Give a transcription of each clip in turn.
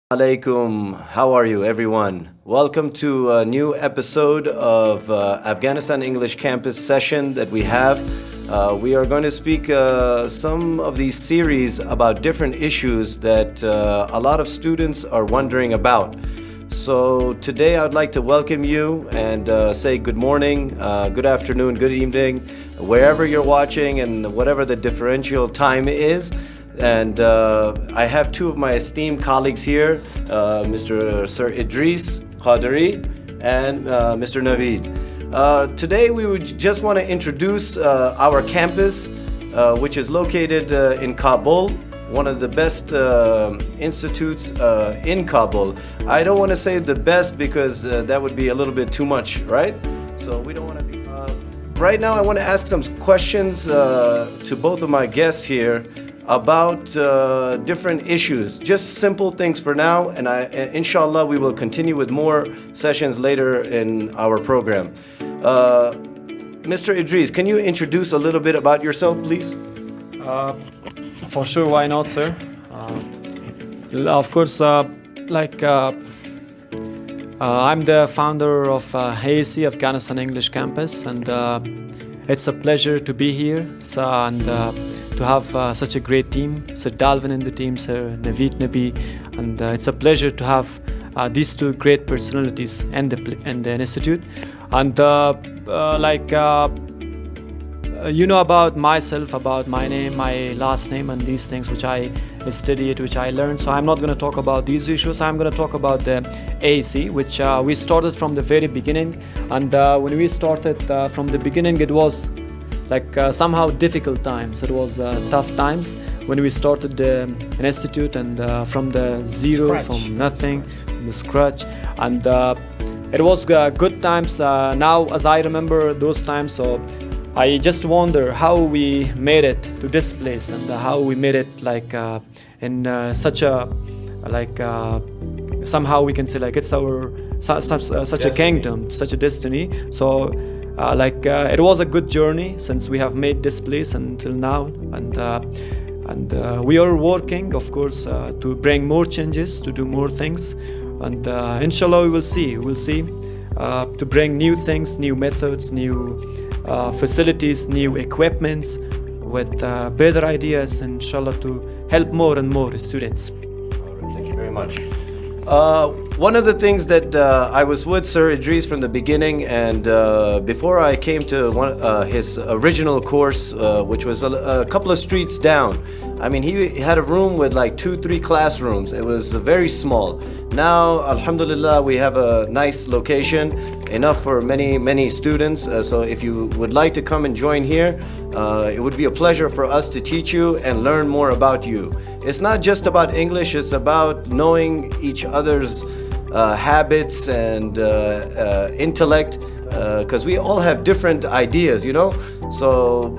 Alaikum. How are you, everyone? Welcome to a new episode of Afghanistan English Campus session that we have. We are going to speak some of these series about different issues that a lot of students are wondering about. So today I'd like to welcome you and say good morning, good afternoon, good evening, wherever you're watching and whatever the differential time is. And I have two of my esteemed colleagues here, Mr. Sir Idris Qadri and Mr. Naveed. Today we would just want to introduce our campus, which is located in Kabul, one of the best institutes in Kabul. I don't want to say the best because that would be a little bit too much, right? So we don't want to be... Right now I want to ask some questions to both of my guests here about different issues, just simple things for now, and inshallah we will continue with more sessions later in our program. Mr. Idris, can you introduce a little bit about yourself, please? For sure, why not, sir? Of course, I'm the founder of AEC Afghanistan English Campus, and it's a pleasure to be here and to have such a great team, Sir Dalvin in the team, Sir Naveed Nabi, and it's a pleasure to have these two great personalities in the institute. And you know about myself, about my name, my last name, and these things which I studied, which I learned. So I'm not going to talk about these issues. I'm going to talk about the AEC, which we started from the very beginning. And when we started from the beginning, it was somehow difficult times. It was tough times when we started an institute and from the zero, from nothing, from the scratch. And it was good times. Now, as I remember those times, so I just wonder how we made it to this place and how we made it in such a somehow we can say it's our such a kingdom, such a destiny. So it was a good journey since we have made this place until now, and we are working, of course, to bring more changes, to do more things, and inshallah we will see to bring new things, new methods, new facilities, new equipments with better ideas, inshallah, to help more and more students. Thank you very much. One of the things that I was with Sir Idris from the beginning, and before I came to his original course, which was a couple of streets down. I mean, he had a room with 2-3 classrooms. It was very small. Now, alhamdulillah, we have a nice location, enough for many students. So if you would like to come and join here, it would be a pleasure for us to teach you and learn more about you. It's not just about English, it's about knowing each other's habits and intellect, because we all have different ideas, you know. So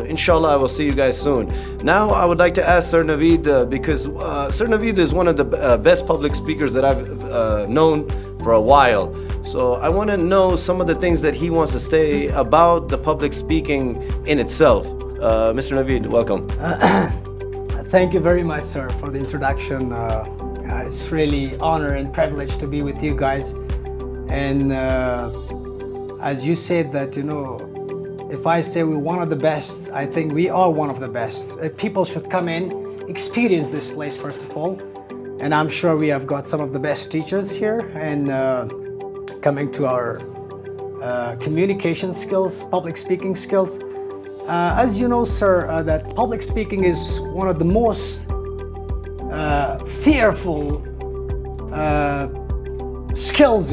inshallah I will see you guys soon. Now I would like to ask Sir Naveed, because Sir Naveed is one of the best public speakers that I've known for a while. So I want to know some of the things that he wants to say about the public speaking in itself. Mr. Naveed, welcome. Thank you very much, sir, for the introduction. It's really honor and privilege to be with you guys. And as you said that, if I say we're one of the best, I think we are one of the best. People should come in, experience this place first of all. And I'm sure we have got some of the best teachers here, and coming to our communication skills, public speaking skills. As you know, sir, that public speaking is one of the most fearful skills,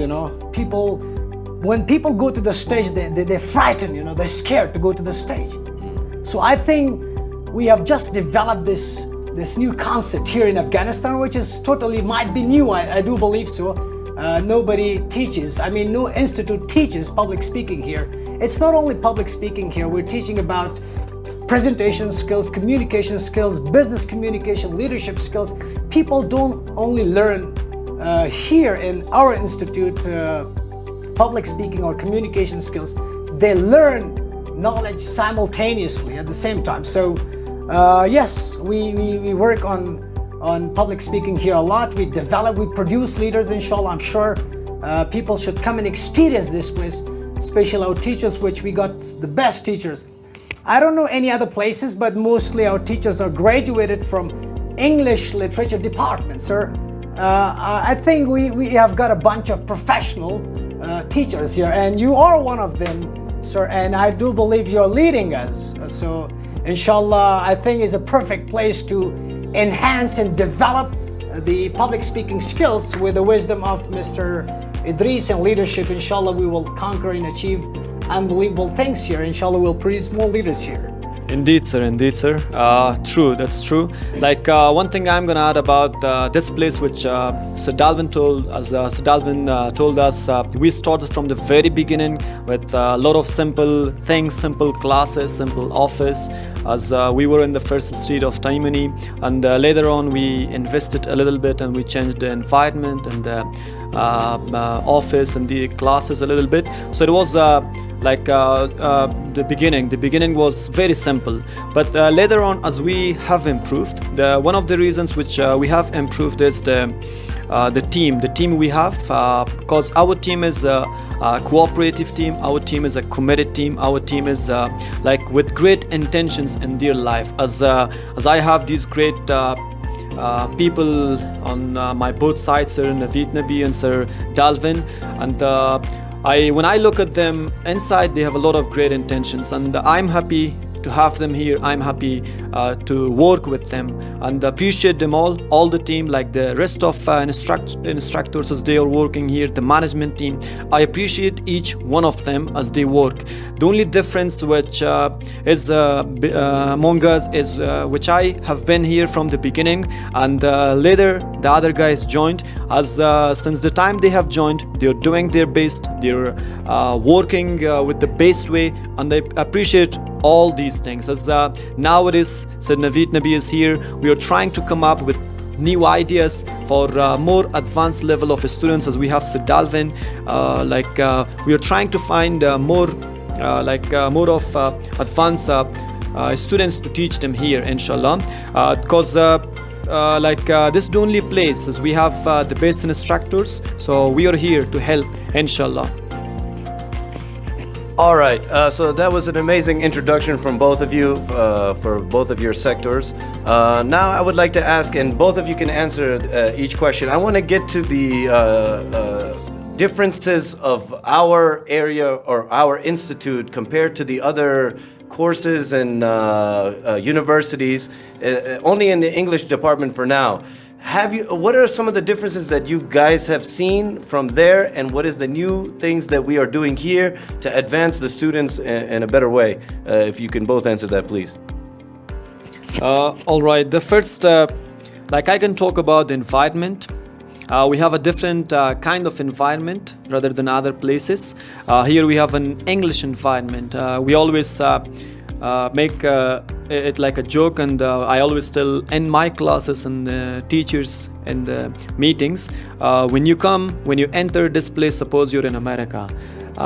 when people go to the stage, they're frightened, they're scared to go to the stage. So I think we have just developed this new concept here in Afghanistan, which is totally might be new. I do believe so. Nobody teaches, no institute teaches public speaking here. It's not only public speaking here, we're teaching about presentation skills, communication skills, business communication, leadership skills. People don't only learn here in our institute public speaking or communication skills, they learn knowledge simultaneously at the same time. So yes, we work on on public speaking here a lot. We produce leaders, inshallah. I'm sure people should come and experience this place, especially our teachers, which we got the best teachers. I don't know any other places, but mostly our teachers are graduated from English literature department, sir. I think we have got a bunch of professional teachers here, and you are one of them, sir, and I do believe you're leading us. So inshallah, I think it's a perfect place to enhance and develop the public speaking skills with the wisdom of Mr. Idris and leadership. Inshallah, we will conquer and achieve unbelievable things here. Inshallah, we'll produce more leaders here. Indeed, sir. Indeed, sir. True. That's true. Like one thing I'm gonna add about this place, which Sir Dalvin told us. Sir Dalvin told us we started from the very beginning with a lot of simple things, simple classes, simple office. As we were in the first street of Taimani, and later on we invested a little bit and we changed the environment and the office and the classes a little bit. So it was the beginning. The beginning was very simple, but later on, as we have improved, one of the reasons which we have improved is the team we have, because our team is a cooperative team, our team is a committed team, our team is like with great intentions in their life. As I have these great people on my both sides, Sir Naveed Nabi and Sir Dalvin, and when I look at them inside, they have a lot of great intentions, and I'm happy to have them here. I'm happy to work with them and appreciate them all the team, like the rest of instructors as they are working here, the management team. I appreciate each one of them as they work. The only difference which is among us is which I have been here from the beginning, and later the other guys joined. As since the time they have joined, they're doing their best, they're working with the best way, and I appreciate all these things. As nowadays Sir Naveed Nabi is here, we are trying to come up with new ideas for more advanced level of students. As we have Sir Dalvin, we are trying to find more of advanced students to teach them here, inshallah, because this is the only place as we have the best instructors, so we are here to help, inshallah. All right, so that was an amazing introduction from both of you for both of your sectors. Now I would like to ask, and both of you can answer each question. I want to get to the differences of our area or our institute compared to the other courses and universities, only in the English department for now. What are some of the differences that you guys have seen from there, and what is the new things that we are doing here to advance the students in a better way? If you can both answer that, please. All right, the first, I can talk about the environment. We have a different kind of environment rather than other places. Here we have an English environment. We always make it like a joke, and I always tell in my classes and teachers and meetings, when you enter this place, suppose you're in America,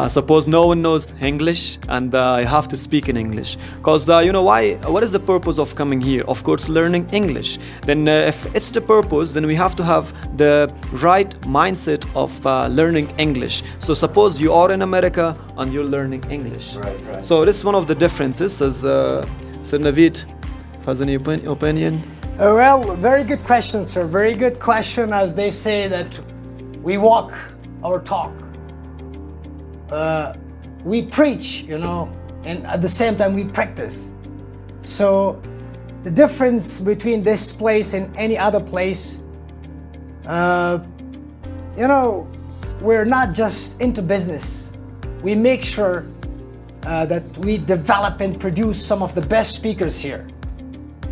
suppose no one knows English, and I have to speak in English, because you know why? What is the purpose of coming here? Of course, learning English. Then if it's the purpose, then we have to have the right mindset of learning English. So suppose you are in America and you're learning English. Right. So this is one of the differences. As Sir Naveed has any opinion? Well, very good question, sir. Very good question. As they say that we walk or talk. We preach, and at the same time we practice. So the difference between this place and any other place, we're not just into business. We make sure that we develop and produce some of the best speakers here.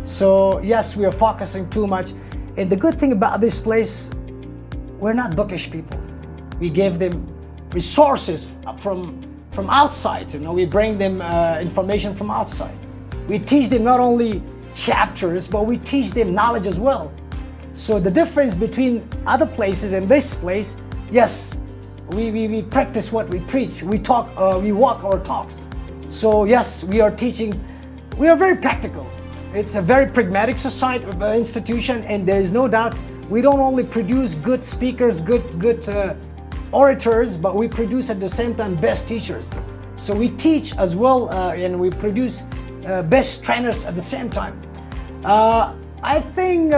So yes, we are focusing too much. And the good thing about this place, we're not bookish people. We give them resources from outside. We bring them information from outside. We teach them not only chapters, but we teach them knowledge as well. So the difference between other places and this place, yes, we practice what we preach. We talk, we walk our talks. So yes, we are teaching. We are very practical. it's a very pragmatic society, institution, and there is no doubt we don't only produce good speakers, good orators, but we produce at the same time best teachers. So we teach as well, and we produce best trainers at the same time. I think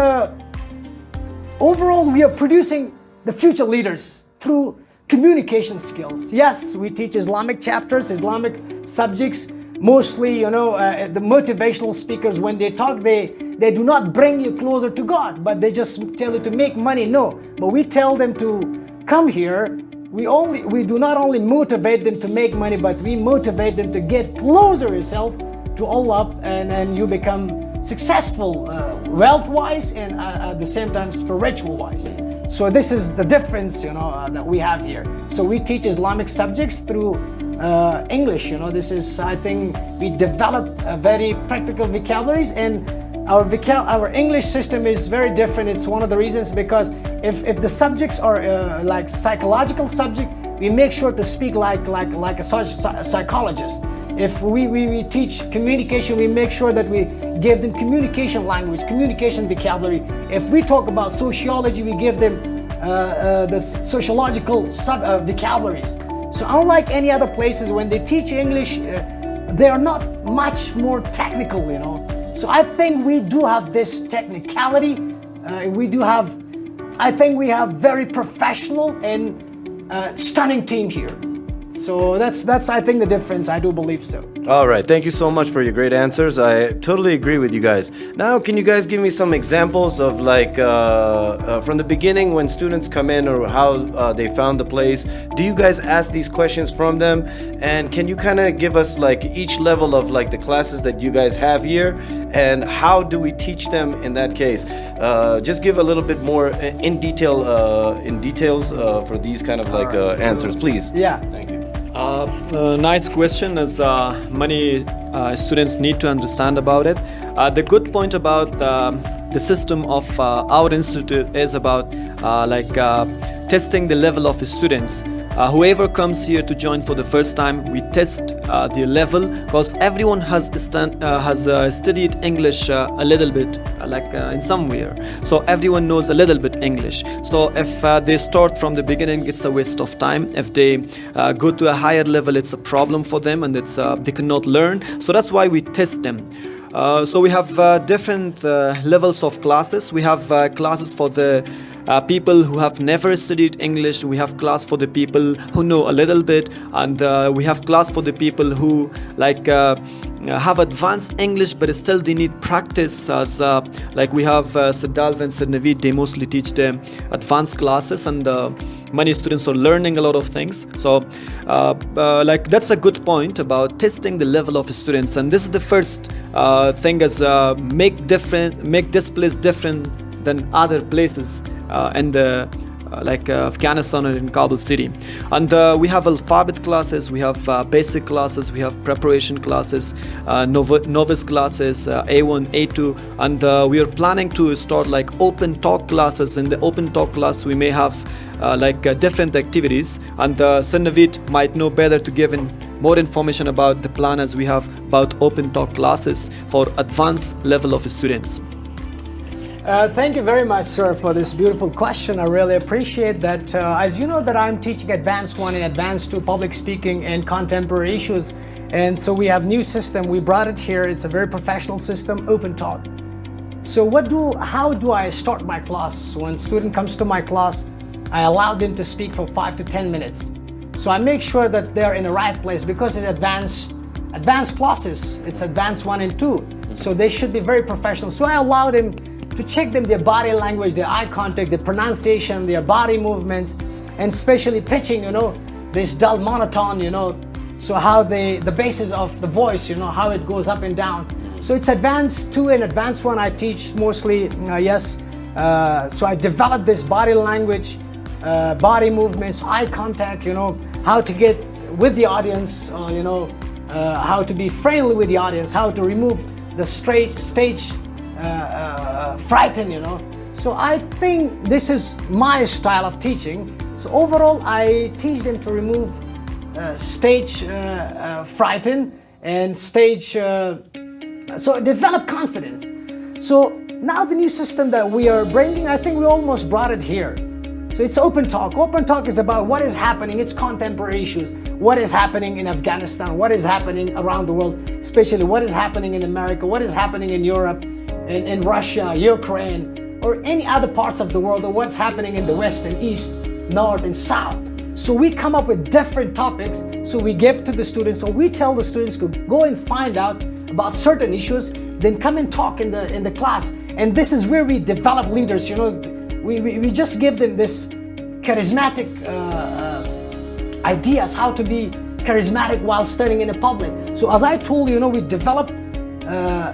overall we are producing the future leaders through communication skills. Yes, we teach Islamic chapters, Islamic subjects. Mostly, the motivational speakers, when they talk, they do not bring you closer to God, but they just tell you to make money. No, but we tell them to come here. We do not only motivate them to make money, but we motivate them to get closer yourself to Allah, and you become successful wealth-wise and at the same time spiritual-wise. So this is the difference, that we have here. So we teach Islamic subjects through English. This is, I think, we develop very practical vocabularies, and our English system is very different. It's one of the reasons, because if the subjects are like psychological subject, we make sure to speak like a psychologist. If we teach communication, we make sure that we give them communication language, communication vocabulary. If we talk about sociology, we give them the sociological vocabularies. So unlike any other places, when they teach English, they are not much more technical, So I think we do have this technicality. I think we have very professional and stunning team here. So that's I think the difference. I do believe so. All right, thank you so much for your great answers. I totally agree with you guys. Now, can you guys give me some examples of from the beginning when students come in, or how they found the place? Do you guys ask these questions from them? And can you kind of give us each level of the classes that you guys have here, and how do we teach them in that case? Just give a little bit more in details for these kind of answers, please. Yeah. Thank you. Nice question, as many students need to understand about it. The good point about the system of our institute is about testing the level of the students. Whoever comes here to join for the first time, we test the level, because everyone has studied English a little bit, in somewhere. So everyone knows a little bit English. So if they start from the beginning, it's a waste of time. If they go to a higher level, it's a problem for them, and they cannot learn. So that's why we test them. So we have different levels of classes. We have classes for the people who have never studied English. We have class for the people who know a little bit, and we have class for the people who have advanced English, but still they need practice. As we have Sir Dalv and Sir Naveed, they mostly teach the advanced classes, and many students are learning a lot of things. So that's a good point about testing the level of students, and this is the first thing, as make this place different than other places in the Afghanistan or in Kabul city. And we have alphabet classes, we have basic classes, we have preparation classes, novice classes, A1, A2, and we are planning to start open talk classes. In the open talk class, we may have different activities, and Sir Naveed might know better to give more information about the plan, as we have about open talk classes for advanced level of students. Thank you very much, sir, for this beautiful question. I really appreciate that. As you know, that I'm teaching Advanced 1 and Advanced 2 public speaking and contemporary issues, and so we have new system. We brought it here. It's a very professional system, open talk. So how do I start my class? When student comes to my class, I allow them to speak for 5 to 10 minutes. So I make sure that they're in the right place, because it's advanced classes. It's Advanced 1 and 2. So they should be very professional. So I allow them to check their body language, their eye contact, their pronunciation, their body movements, and especially pitching, this dull monotone, so how the basis of the voice, how it goes up and down. So it's Advanced 2 and Advanced 1 I teach mostly, yes. So I develop this body language, body movements, eye contact, how to get with the audience, how to be friendly with the audience, how to remove the stage frighten, So I think this is my style of teaching. So overall, I teach them to remove stage frighten and stage So develop confidence. So now the new system that we are bringing, I think we almost brought it here. So it's open talk. Open talk is about what is happening. It's contemporary issues. What is happening in Afghanistan? What is happening around the world? Especially what is happening in America? What is happening in Europe, in Russia, Ukraine, or any other parts of the world, or what's happening in the West and East, North and South. So we come up with different topics. So we give to the students, or we tell the students to go and find out about certain issues, then come and talk in the class. And this is where we develop leaders. You know, we just give them this charismatic ideas how to be charismatic while studying in the public. So as I told you, you know, we develop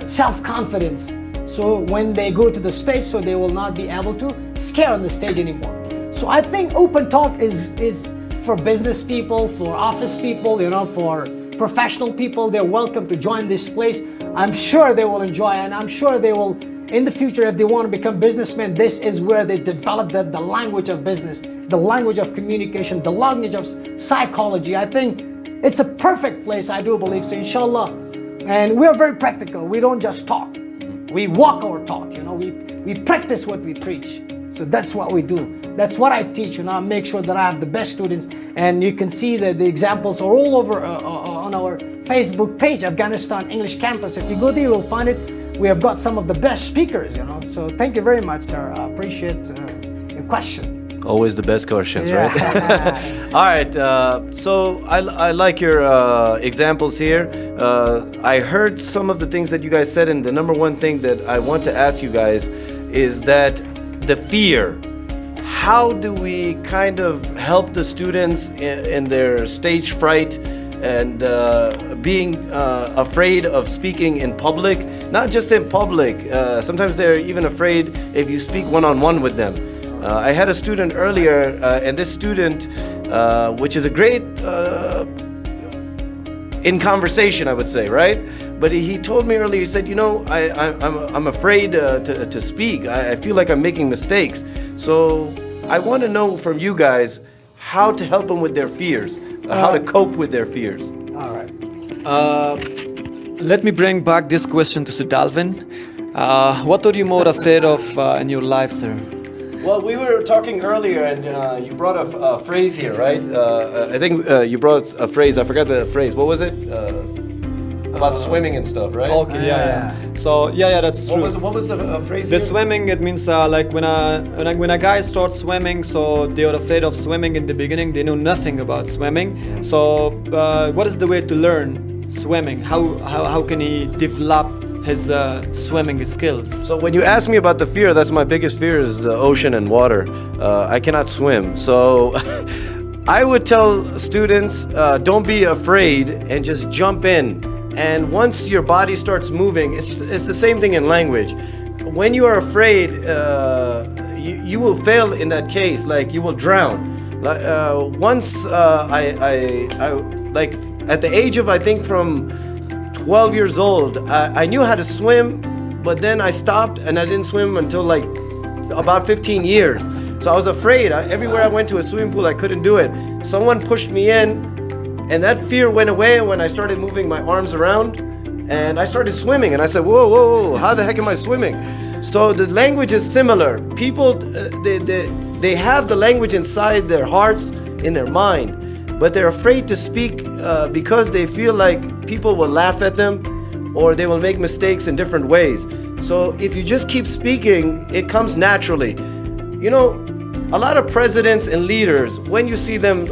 self-confidence. So when they go to the stage, so they will not be able to scare on the stage anymore. So I think open talk is for business people, for office people, you know, for professional people. They're welcome to join this place. I'm sure they will enjoy, and I'm sure they will, in the future, if they want to become businessmen, this is where they develop the language of business, the language of communication, the language of psychology. I think it's a perfect place, I do believe so, inshallah. And we're very practical. We don't just talk. We walk our talk, you know, we practice what we preach. So that's what we do. That's what I teach, and I make sure that I have the best students. And you can see that the examples are all over on our Facebook page, Afghanistan English Campus. If you go there, you'll find it. We have got some of the best speakers, you know. So thank you very much, sir. I appreciate your question. Always the best questions, Yeah. right? All right. So I like your examples here. I heard some of the things that you guys said, and the number one thing that I want to ask you guys is that the fear. How do we kind of help the students in their stage fright and being afraid of speaking in public? Not just in public. Sometimes they're even afraid if you speak one-on-one with them. I had a student earlier, and this student, which is a great in conversation, I would say, right? But he told me earlier, he said, you know, I'm afraid to speak. I feel like I'm making mistakes. So I want to know from you guys how to help them with their fears, how to cope with their fears. All right. Let me bring back this question to Sir Dalvin. What are you more afraid of in your life, sir? Well, we were talking earlier, and you brought a phrase here, right? I think you brought a phrase. I forgot the phrase. What was it? About swimming and stuff, right? Okay, yeah. So yeah, that's true. What was the phrase? The here? swimming, it means like when a guy starts swimming, so they are afraid of swimming in the beginning. They know nothing about swimming. So what is the way to learn swimming? How can he develop his swimming skills? So when you ask me about the fear, that's my biggest fear is the ocean and water. I cannot swim, so I would tell students, don't be afraid and just jump in. And once your body starts moving, it's the same thing in language. When you are afraid, you will fail in that case, like you will drown. Once I like at the age of, I think from 12 years old, I knew how to swim, but then I stopped and I didn't swim until like about 15 years. So I was afraid. Everywhere I went to a swimming pool, I couldn't do it. Someone pushed me in, and that fear went away when I started moving my arms around and I started swimming. And I said, whoa, how the heck am I swimming? So the language is similar. People, they have the language inside their hearts, in their mind, but they're afraid to speak because they feel like people will laugh at them or they will make mistakes in different ways. So if you just keep speaking, it comes naturally. You know, a lot of presidents and leaders, when you see them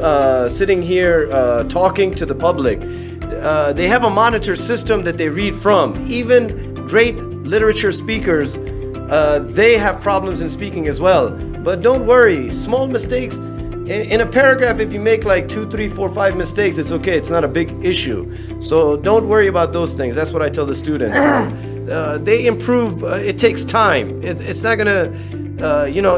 sitting here talking to the public, they have a monitor system that they read from. Even great literature speakers, they have problems in speaking as well. But don't worry, small mistakes. In a paragraph, if you make like 2, 3, 4, 5 mistakes, it's okay. It's not a big issue. So don't worry about those things. That's what I tell the students. They improve. It takes time. It's not gonna,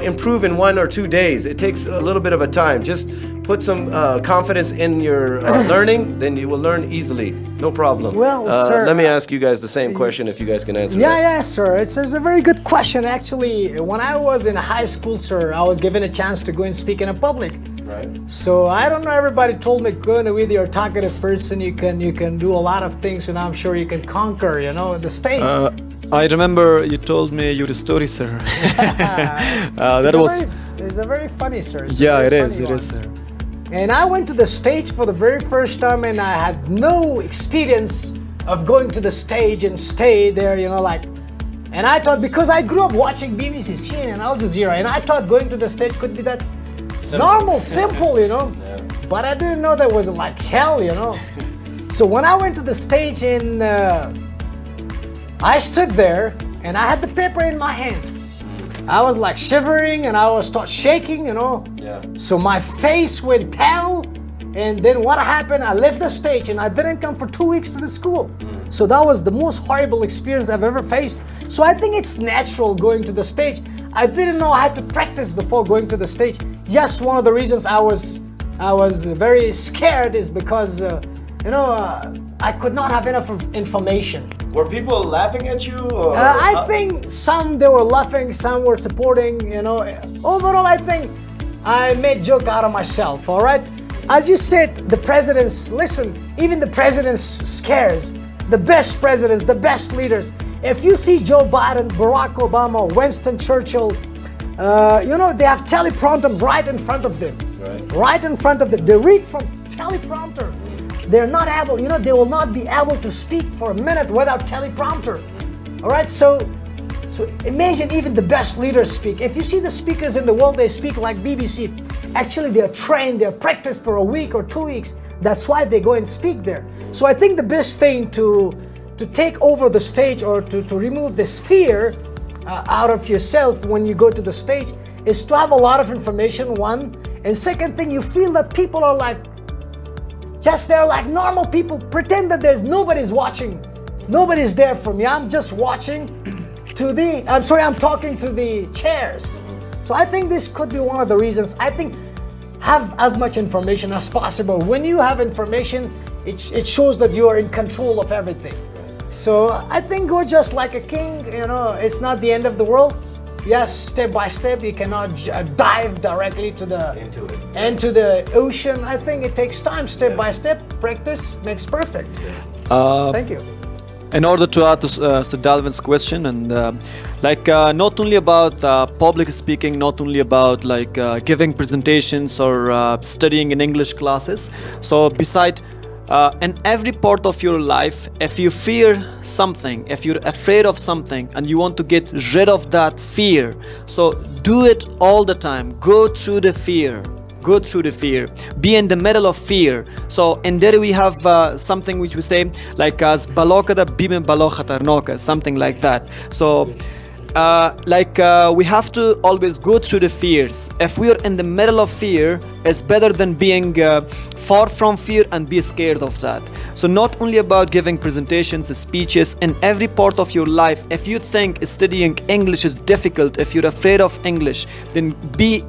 improve in 1 or 2 days. It takes a little bit of a time. Just put some confidence in your learning, then you will learn easily. No problem. Well, sir, let me ask you guys the same question if you guys can answer it. Yeah, sir. It's a very good question. Actually, when I was in high school, sir, I was given a chance to go and speak in a public. Right. So I don't know. Everybody told me, going with your talkative person, you can do a lot of things, and I'm sure you can conquer, the stage. I remember you told me your story, sir. It's a very funny, sir. It is, sir. And I went to the stage for the very first time, and I had no experience of going to the stage and stay there, and I thought, because I grew up watching BBC, CNN, and Al Jazeera, and I thought going to the stage could be that normal, simple, Yeah. But I didn't know that was like hell, So when I went to the stage and I stood there and I had the paper in my hand, I was like shivering and I was start shaking, Yeah. So my face went pale, and then what happened? I left the stage and I didn't come for 2 weeks to the school. So that was the most horrible experience I've ever faced. So I think it's natural going to the stage. I didn't know I had to practice before going to the stage. Yes, one of the reasons I was very scared is because I could not have enough information. Were people laughing at you? Or I think some they were laughing, some were supporting. Overall, I think I made joke out of myself. All right, as you said, the presidents. Listen, even the presidents scares. The best presidents, the best leaders. If you see Joe Biden, Barack Obama, Winston Churchill, they have teleprompter right in front of them. Right in front of them. They read from teleprompter. They're not able, they will not be able to speak for a minute without teleprompter. All right, so imagine even the best leaders speak. If you see the speakers in the world, they speak like BBC. Actually, they're trained, they're practiced for a week or 2 weeks. That's why they go and speak there. So I think the best thing to take over the stage or to remove this fear out of yourself when you go to the stage is to have a lot of information, one. And second thing, you feel that people are they're like normal people. Pretend that nobody's watching. Nobody's there for me. I'm just watching I'm talking to the chairs. So I think this could be one of the reasons. I think have as much information as possible. When you have information, it shows that you are in control of everything. So I think go just like a king, it's not the end of the world. Yes, step by step, you cannot dive directly into the ocean. I think it takes time, step by step. Practice makes perfect. Thank you. In order to add to Sir Dalvin's question, and not only about public speaking, not only about giving presentations or studying in English classes. So beside in every part of your life, if you fear something, if you're afraid of something and you want to get rid of that fear, so do it all the time. Go through the fear. Be in the middle of fear. So in there we have something which we say as balokada bime balokhatarnoka, something like that. So we have to always go through the fears. If we are in the middle of fear, it's better than being far from fear and be scared of that. So not only about giving presentations, speeches, in every part of your life. If you think studying English is difficult, if you're afraid of English, then be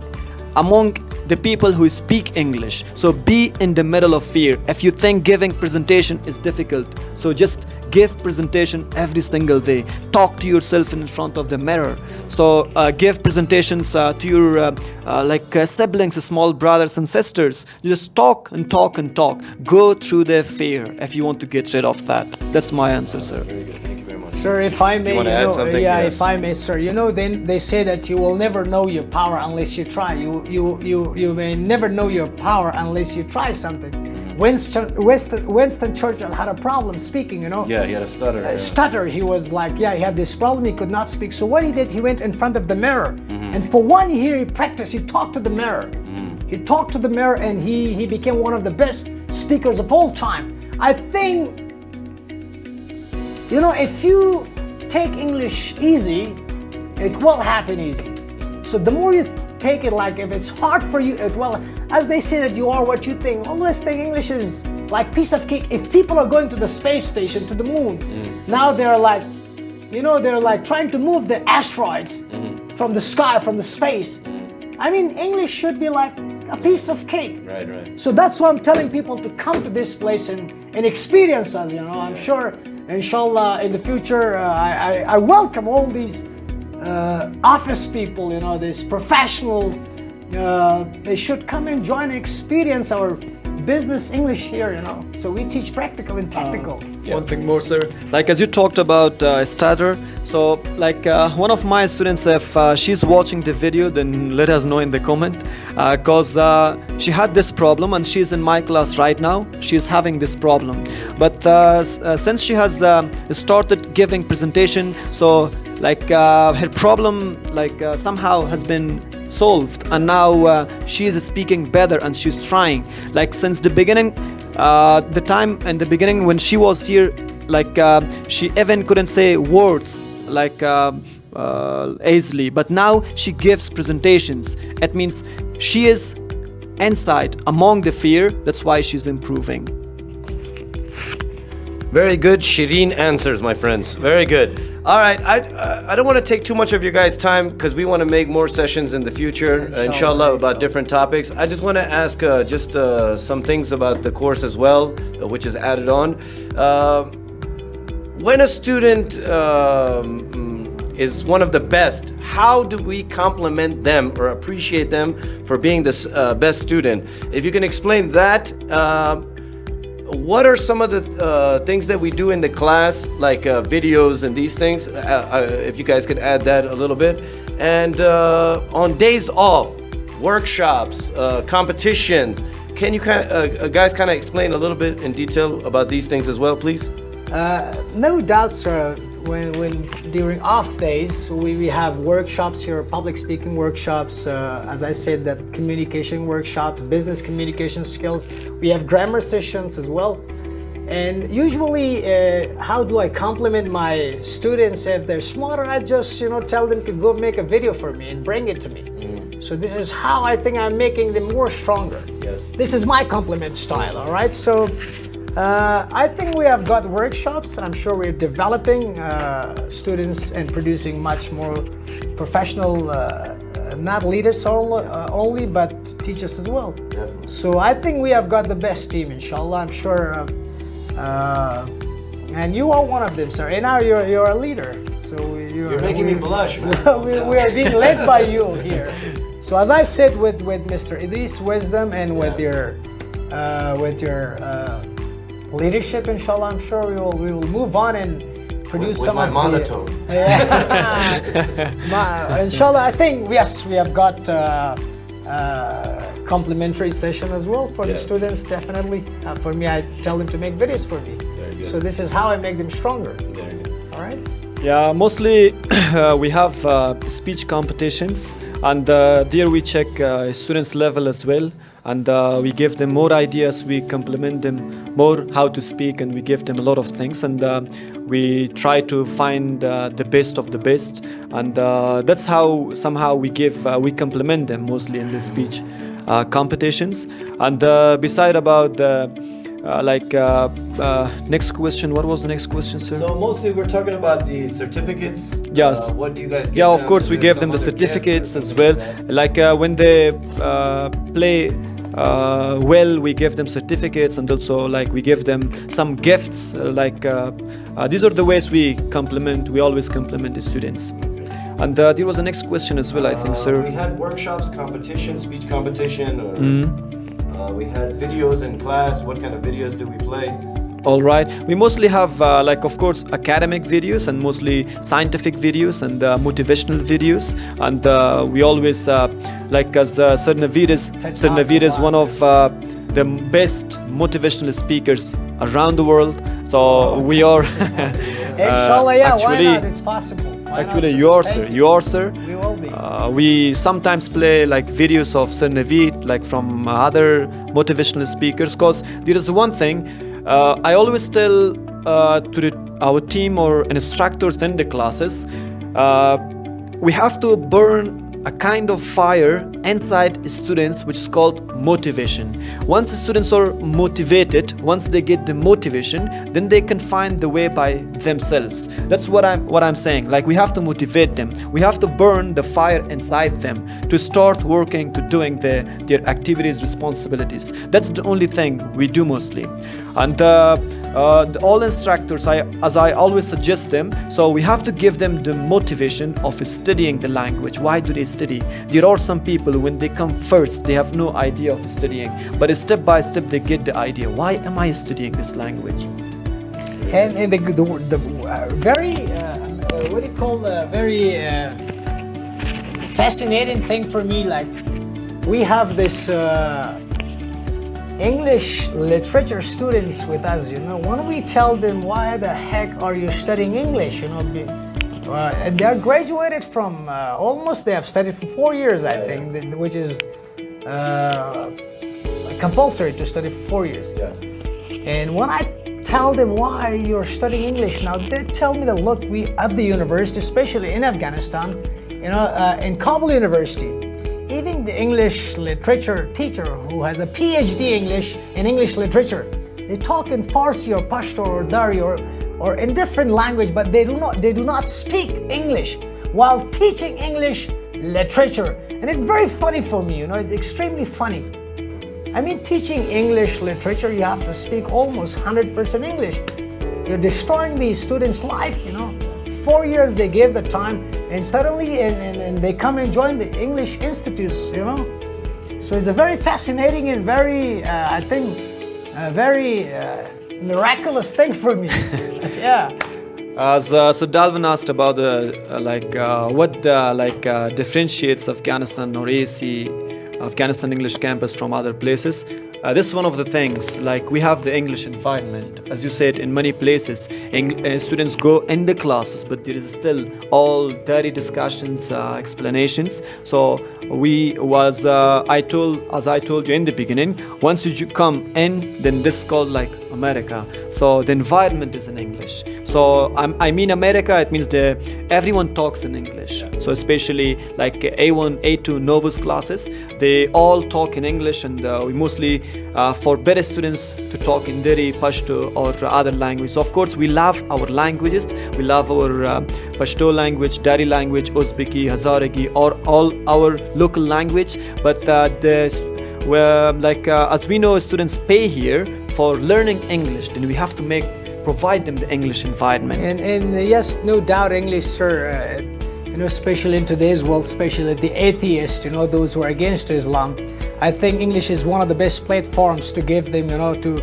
among the people who speak English. So be in the middle of fear. If you think giving presentation is difficult, so just give presentation every single day. Talk to yourself in front of the mirror. So give presentations to your siblings, small brothers and sisters. You just talk and talk and talk. Go through the fear if you want to get rid of that. That's my answer, sir. Very good. Thank you very much. Sir, if I may, you want to add something? If I may, sir. Then they say that you will never know your power unless you try. You may never know your power unless you try something. Winston Churchill had a problem speaking, Yeah, he had a stutter. Stutter. He was he had this problem. He could not speak. So what he did, he went in front of the mirror, and for 1 year he practiced. He talked to the mirror. He talked to the mirror, and he became one of the best speakers of all time. I think, if you take English easy, it will happen easy. So the more you take it, if it's hard for you, it will. As they say that you are what you think. Always think English is like piece of cake. If people are going to the space station, to the moon, now they're trying to move the asteroids from the sky, from the space. I mean, English should be like a piece of cake. Right. So that's why I'm telling people to come to this place and experience us. I'm sure, inshallah, in the future, I welcome all these office people, these professionals, they should come and join and experience our business English here, you know. So we teach practical and technical. One thing more, sir. Like as you talked about stutter, so like one of my students, if she's watching the video, then let us know in the comment, because she had this problem and she's in my class right now. She's having this problem, but since she has started giving presentation, so like her problem like somehow has been solved, and now she is speaking better and she's trying. Like since the beginning, the time in the beginning when she was here, like she even couldn't say words like easily, but now she gives presentations. It means she is inside among the fear. That's why she's improving. Very good, Shireen answers, my friends. Very good. All right, I don't want to take too much of your guys' time because we want to make more sessions in the future, inshallah, about different topics. I just want to ask just some things about the course as well, which is added on. When a student is one of the best, how do we compliment them or appreciate them for being the best student? If you can explain that. What are some of the things that we do in the class, like videos and these things? If you guys could add that a little bit. And on days off, workshops, competitions, can you guys kind of explain a little bit in detail about these things as well, please? No doubt, sir. When during off days we have workshops here, public speaking workshops, as I said, that communication workshops, business communication skills. We have grammar sessions as well. And usually, how do I compliment my students if they're smarter? I just tell them to go make a video for me and bring it to me. So this is how I think I'm making them more stronger. Yes. This is my compliment style. All right. So. I think we have got workshops. I'm sure we're developing students and producing much more professional, not leaders only, but teachers as well. Definitely. So I think we have got the best team, inshallah. I'm sure, and you are one of them, sir. And now you're a leader. So you're making me blush, man. we are being led by you here. So as I said with Mr. Idris' wisdom and with your leadership, inshallah, I'm sure we will move on and produce with some my of monotone. Inshallah, I think yes, we have got complimentary session as well for the students. Definitely, for me, I tell them to make videos for me. Very good. So this is how I make them stronger. Very good. All right. Yeah, mostly we have speech competitions, and there we check students' level as well. And we give them more ideas, we compliment them more how to speak, and we give them a lot of things, and we try to find the best of the best, and that's how somehow we compliment them mostly in the speech competitions. And beside about the next question, what was the next question, sir? So mostly we're talking about the certificates. Yes. What do you guys give Yeah, them? of course we give them the certificates as well. Like when they play well, we give them certificates, and also like we give them some gifts. These are the ways we always compliment the students. And there was the next question as well, I think, sir. We had workshops, competition, speech competition, or we had videos in class. What kind of videos do we play? All right. We mostly have, of course, academic videos and mostly scientific videos and motivational videos. And we always, as Sir Naveed is one of the best motivational speakers around the world. So we are. Inshallah, yeah. Actually, why not? It's possible. Actually, you are, sir. You are, sir. We will be. We sometimes play like videos of Sir Naveed, like from other motivational speakers. Because there is one thing. I always tell to our team or instructors in the classes, we have to burn a kind of fire inside students which is called motivation. Once students are motivated, once they get the motivation, then they can find the way by themselves. That's what I'm saying. Like we have to motivate them. We have to burn the fire inside them to start working, to doing their activities, responsibilities. That's the only thing we do mostly. And all instructors, as I always suggest them, so we have to give them the motivation of studying the language. Why do they study? There are some people people, when they come first, they have no idea of studying, but step by step they get the idea, why am I studying this language? And the very what do you call very fascinating thing for me, like we have this English literature students with us, when we tell them, why the heck are you studying English, and they're graduated from almost, they have studied for 4 years, I think, which is compulsory to study for 4 years. And when I tell them why you're studying English now, they tell me that, look, we at the university, especially in Afghanistan, in Kabul University, even the English literature teacher who has a PhD in English literature, they talk in Farsi or Pashto or Dari or in different language, but they do not speak English while teaching English literature. And it's very funny for me, it's extremely funny. I mean, teaching English literature, you have to speak almost 100% English. You're destroying these students' life, 4 years they gave the time, and suddenly and they come and join the English institutes, So it's a very fascinating and very, I think, very miraculous thing for me. Yeah. So Dalvin asked about what differentiates Afghanistan or AEC Afghanistan English Campus from other places. This is one of the things, like we have the English environment. As you said, in many places, students go in the classes, but there is still all dirty discussions, explanations. So as I told you in the beginning, once you come in, then this is called like America. So the environment is in English. So I mean America, it means everyone talks in English. So especially like A1, A2 Novus classes, they all talk in English, and we mostly forbid students to talk in Dari, Pashto or other languages. Of course, we love our languages. We love our Pashto language, Dari language, Uzbeki, Hazaragi, or all our local language. But as we know, students pay here for learning English, then we have to provide them the English environment. And yes, no doubt English, sir, especially in today's world, especially the atheists, those who are against Islam, I think English is one of the best platforms to give them, to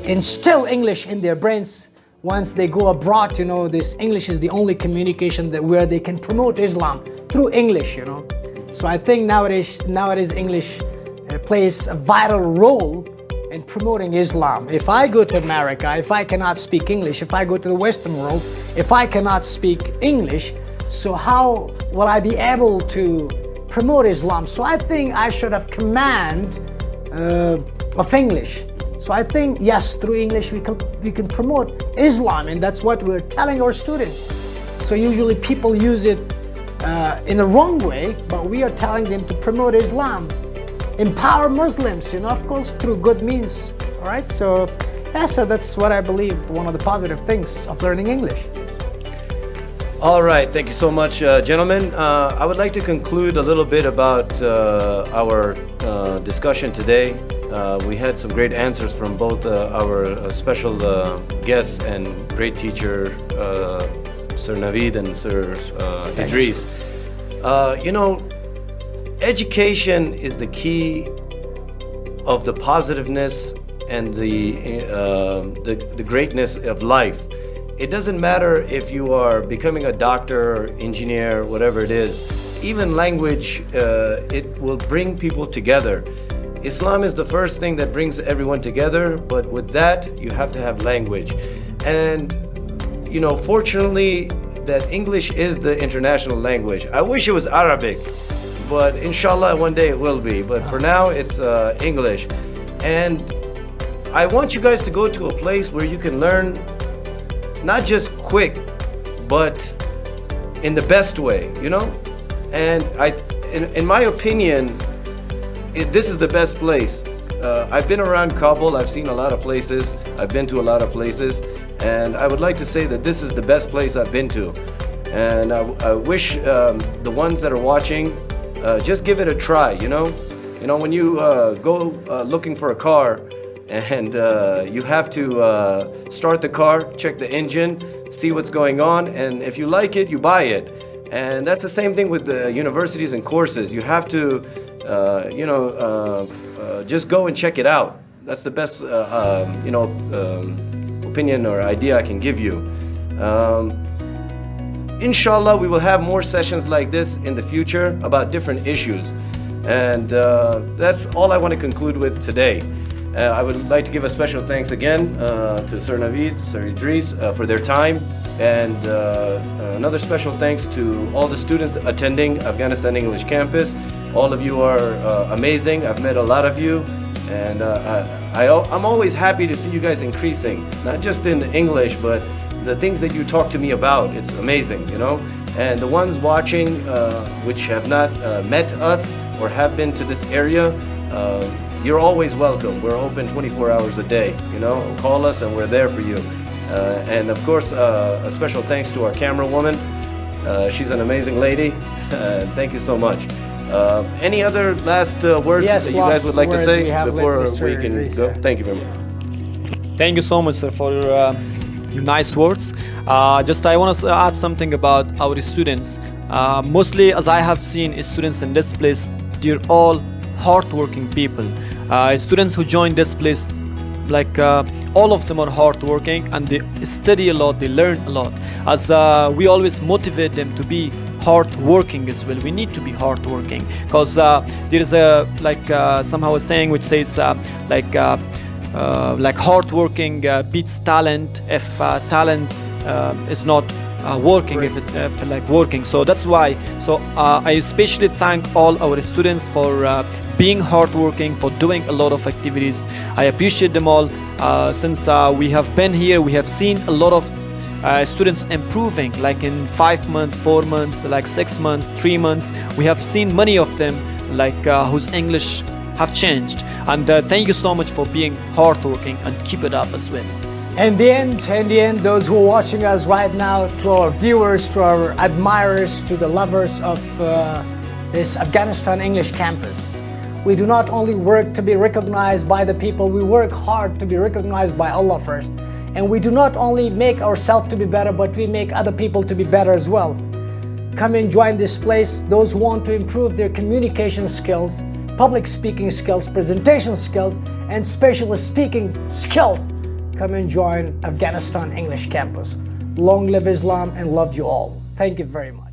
instill English in their brains. Once they go abroad, this English is the only communication where they can promote Islam through English, So I think nowadays English plays a vital role in promoting Islam. If I go to America, if I cannot speak English, if I go to the Western world, if I cannot speak English, so how will I be able to promote Islam? So I think I should have command of English. So I think, yes, through English we can promote Islam, and that's what we're telling our students. So usually people use it in the wrong way, but we are telling them to promote Islam, empower Muslims, of course, through good means. All right, so that's what I believe one of the positive things of learning English. All right, thank you so much, gentlemen. I would like to conclude a little bit about our discussion today. We had some great answers from both our special guests and great teacher, Sir Naveed and Sir Idris. Education is the key of the positiveness and the greatness of life. It doesn't matter if you are becoming a doctor, engineer, whatever it is. Even language, it will bring people together. Islam is the first thing that brings everyone together, but with that, you have to have language. And, fortunately, that English is the international language. I wish it was Arabic, but inshallah, one day it will be. But for now, it's English. And I want you guys to go to a place where you can learn not just quick, but in the best way, And in my opinion, this is the best place. I've been around Kabul. I've seen a lot of places. I've been to a lot of places, and I would like to say that this is the best place I've been to. And I wish the ones that are watching, just give it a try. When you go looking for a car, and you have to start the car, check the engine, see what's going on, and if you like it, you buy it. And that's the same thing with the universities and courses. You have to just go and check it out. That's the best, opinion or idea I can give you. Inshallah, we will have more sessions like this in the future about different issues. And that's all I want to conclude with today. I would like to give a special thanks again to Sir Naveed, Sir Idris for their time. And another special thanks to all the students attending Afghanistan English Campus. All of you are amazing. I've met a lot of you. And I'm always happy to see you guys increasing, not just in English, but the things that you talk to me about. It's amazing, you know. And the ones watching which have not met us or have been to this area, you're always welcome. We're open 24 hours a day, you know. Call us and we're there for you. And of course, a special thanks to our camera woman. She's an amazing lady. Thank you so much. Any other last words that you guys would like to say before we can go? Thank you very much. Thank you so much, sir, for your nice words. Just I want to add something about our students. Mostly, as I have seen students in this place, they're all hardworking people. Students who join this place, like all of them are hardworking and they study a lot, they learn a lot. As we always motivate them to be hardworking as well. We need to be hardworking because there is a somehow a saying which says like hardworking beats talent if talent is not working, if like working. So that's why. So I especially thank all our students for being hardworking, for doing a lot of activities. I appreciate them all. Since we have been here, we have seen a lot of students improving, like in 5 months, 4 months, like 6 months, 3 months. We have seen many of them like whose English have changed. And thank you so much for being hardworking and keep it up as well. In the end, those who are watching us right now, to our viewers, to our admirers, to the lovers of this Afghanistan English Campus, we do not only work to be recognized by the people, we work hard to be recognized by Allah first. And we do not only make ourselves to be better, but we make other people to be better as well. Come and join this place. Those who want to improve their communication skills, public speaking skills, presentation skills, and special speaking skills, come and join Afghanistan English Campus. Long live Islam and love you all. Thank you very much.